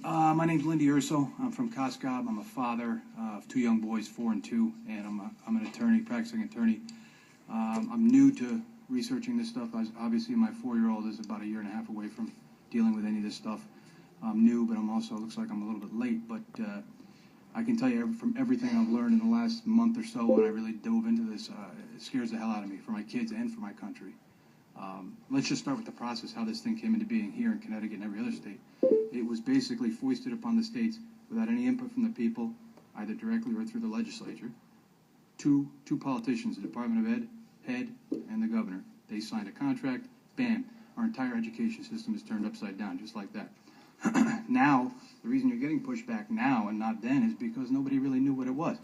My name's Lindy Urso. I'm from Coscob. I'm a father of two young boys, 4 and 2, and I'm an attorney, practicing attorney. I'm new to researching this stuff. Obviously, my 4-year-old is about a year and a half away from dealing with any of this stuff. I'm new, but I'm also, looks like I'm a little bit late, but I can tell you from everything I've learned in the last month or so when I really dove into this, it scares the hell out of me for my kids and for my country. Let's just start with the process, how this thing came into being here in Connecticut and every other state. It was basically foisted upon the states without any input from the people, either directly or through the legislature. Two politicians, the Department of Ed head and the governor. They signed a contract, bam, our entire education system is turned upside down, just like that. Now, the reason you're getting pushback now and not then is because nobody really knew what it was.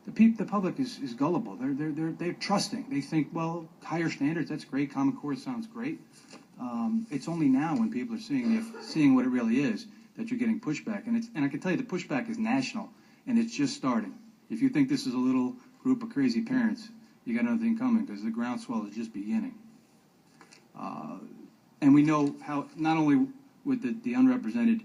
The public is gullible. They're trusting. They think, well, higher standards, that's great. Common Core sounds great. It's only now when people are seeing what it really is that you're getting pushback. And I can tell you the pushback is national, and it's just starting. If you think this is a little group of crazy parents, you got another thing coming, because the groundswell is just beginning. And we know how, not only with the unrepresented,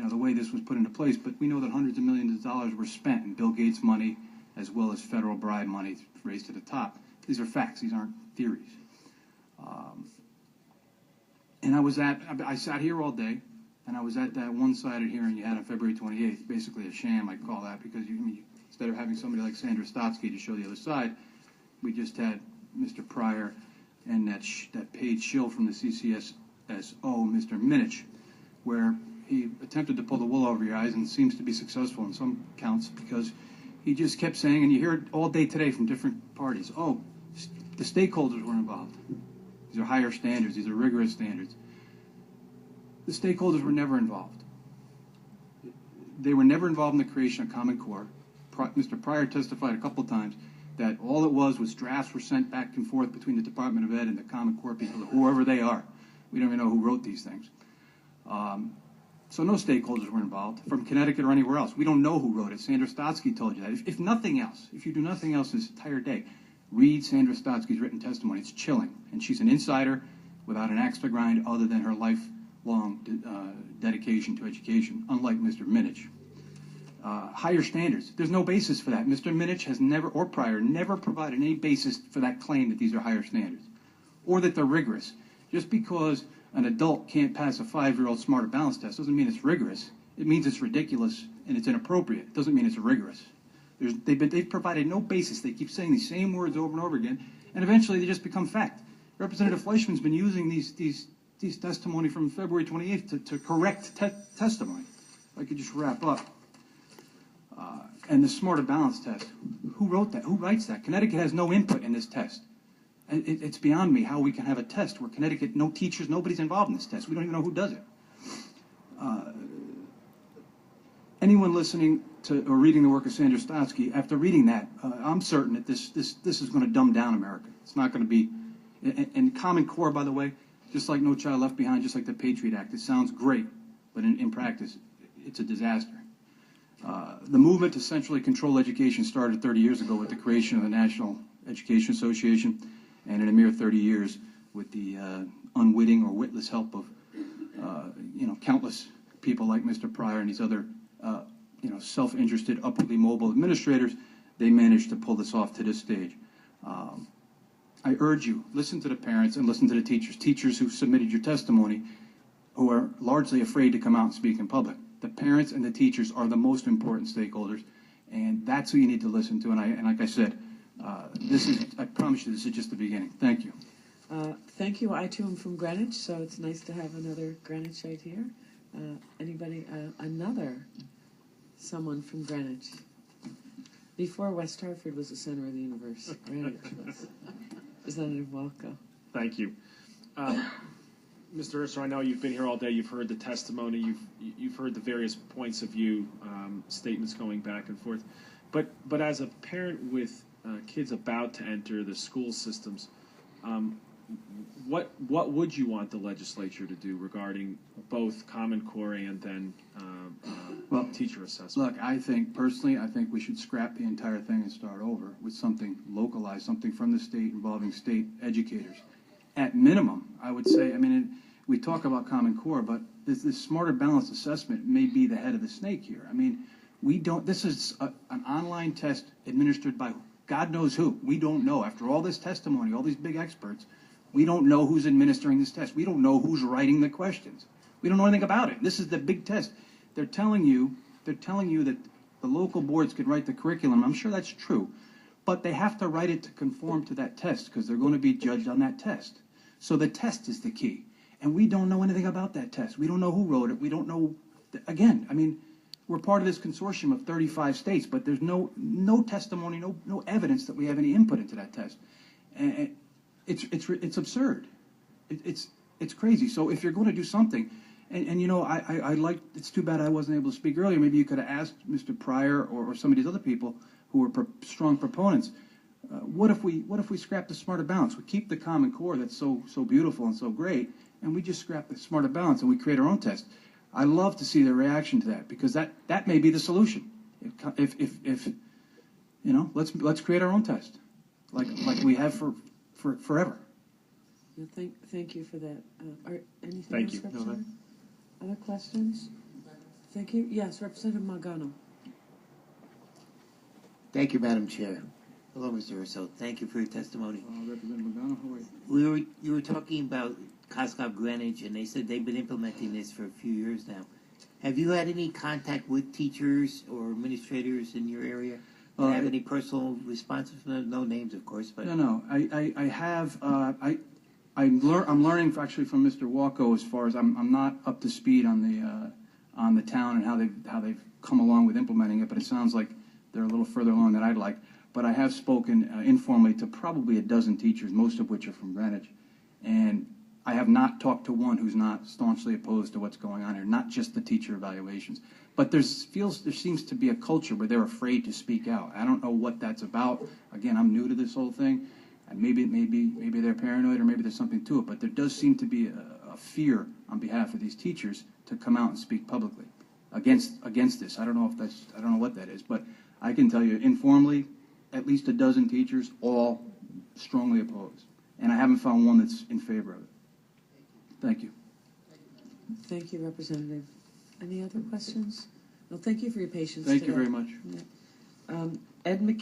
the way this was put into place, but we know that hundreds of millions of dollars were spent in Bill Gates money as well as federal bribe money raised to the top. These are facts. These aren't theories. And I sat here all day, and I was at that one-sided hearing you had on February 28th, basically a sham, I'd call that, because instead of having somebody like Sandra Stotsky to show the other side, we just had Mr. Pryor and that paid shill from the CCSO, Mr. Minich, where he attempted to pull the wool over your eyes and seems to be successful in some counts, because he just kept saying, and you hear it all day today from different parties, oh, the stakeholders were involved. These are higher standards. These are rigorous standards. The stakeholders were never involved. They were never involved in the creation of Common Core. Mr. Pryor testified a couple times that all it was drafts were sent back and forth between the Department of Ed and the Common Core people, whoever they are. We don't even know who wrote these things. So no stakeholders were involved from Connecticut or anywhere else. We don't know who wrote it. Sandra Stotsky told you that. If nothing else, if you do nothing else this entire day, read Sandra Stotsky's written testimony. It's chilling. And she's an insider without an axe to grind other than her lifelong dedication to education, unlike Mr. Minich. Higher standards. There's no basis for that. Mr. Minich has never, or Pryor, never provided any basis for that claim that these are higher standards or that they're rigorous. Just because an adult can't pass a 5-year-old smarter balance test doesn't mean it's rigorous. It means it's ridiculous and it's inappropriate. It doesn't mean it's rigorous. They've provided no basis. They keep saying these same words over and over again, and eventually they just become fact. Representative Fleischman's been using these testimony from February 28th to correct testimony. If I could just wrap up. And the smarter balance test. Who wrote that? Who writes that? Connecticut has no input in this test. It's beyond me how we can have a test where Connecticut, no teachers, nobody's involved in this test. We don't even know who does it. Anyone listening to or reading the work of Sandra Stotsky, after reading that, I'm certain that this is going to dumb down America. It's not going to be, and Common Core, by the way, just like No Child Left Behind, just like the Patriot Act, it sounds great, but in practice, it's a disaster. The movement to centrally control education started 30 years ago with the creation of the National Education Association, and in a mere 30 years with the unwitting or witless help of countless people like Mr. Pryor and these other self-interested, upwardly mobile administrators, they managed to pull this off to this stage. I urge you, listen to the parents and listen to the teachers who submitted your testimony, who are largely afraid to come out and speak in public. The parents and the teachers are the most important stakeholders, and that's who you need to listen to. And like I said, I promise you, this is just the beginning. Thank you. Thank you. I too am from Greenwich, so it's nice to have another Greenwichite here. Anybody, someone from Greenwich? Before West Hartford was the center of the universe, Greenwich was. Representative Walco. Thank you. Mr. Urso, I know you've been here all day. You've heard the testimony. You've heard the various points of view, statements going back and forth. But as a parent with kids about to enter the school systems, what would you want the legislature to do regarding both Common Core and then teacher assessment? Look, I think we should scrap the entire thing and start over with something localized, something from the state involving state educators. At minimum, I would say, we talk about Common Core, but this smarter balanced assessment may be the head of the snake here. I mean, we don't, this is an online test administered by God knows who. We don't know. After all this testimony, all these big experts, we don't know who's administering this test. We don't know who's writing the questions. We don't know anything about it. This is the big test. They're telling you that the local boards could write the curriculum. I'm sure that's true. But they have to write it to conform to that test because they're going to be judged on that test. So the test is the key. And we don't know anything about that test. We don't know who wrote it. We don't know, again, I mean, we're part of this consortium of 35 states, but there's no testimony, no evidence that we have any input into that test. And it's absurd. It's crazy. So if you're going to do something, and you know, I like, it's too bad I wasn't able to speak earlier. Maybe you could have asked Mr. Pryor or some of these other people who were strong proponents. What if we scrap the smarter balance? We keep the Common Core that's so beautiful and so great, and we just scrap the smarter balance and we create our own test. I love to see their reaction to that because that may be the solution. If you know, let's create our own test, like we have for forever. No, thank you for that. Anything Thank else, you. Representative? Other questions? Thank you. Yes, Representative Magano. Thank you, Madam Chair. Hello, Mr. Urso. Thank you for your testimony. Representative Magano, how are you? You were talking about Coscoff Greenwich, and they said they've been implementing this for a few years now. Have you had any contact with teachers or administrators in your area? Do you have any personal responses? No names, of course, but No. I have. I'm learning actually from Mr. Walko as far as I'm not up to speed on the town and how they've come along with implementing it, but it sounds like they're a little further along than I'd like. But I have spoken informally to probably a dozen teachers, most of which are from Greenwich, and I have not talked to one who's not staunchly opposed to what's going on here, not just the teacher evaluations. But there seems to be a culture where they're afraid to speak out. I don't know what that's about. Again, I'm new to this whole thing, and maybe they're paranoid or maybe there's something to it, but there does seem to be a fear on behalf of these teachers to come out and speak publicly against this. I don't know what that is, but I can tell you informally, at least a dozen teachers, all strongly opposed. And I haven't found one that's in favor of it. Thank you. Thank you, Representative. Any other questions? No, thank you for your patience Thank today. you very much. Ed McKee.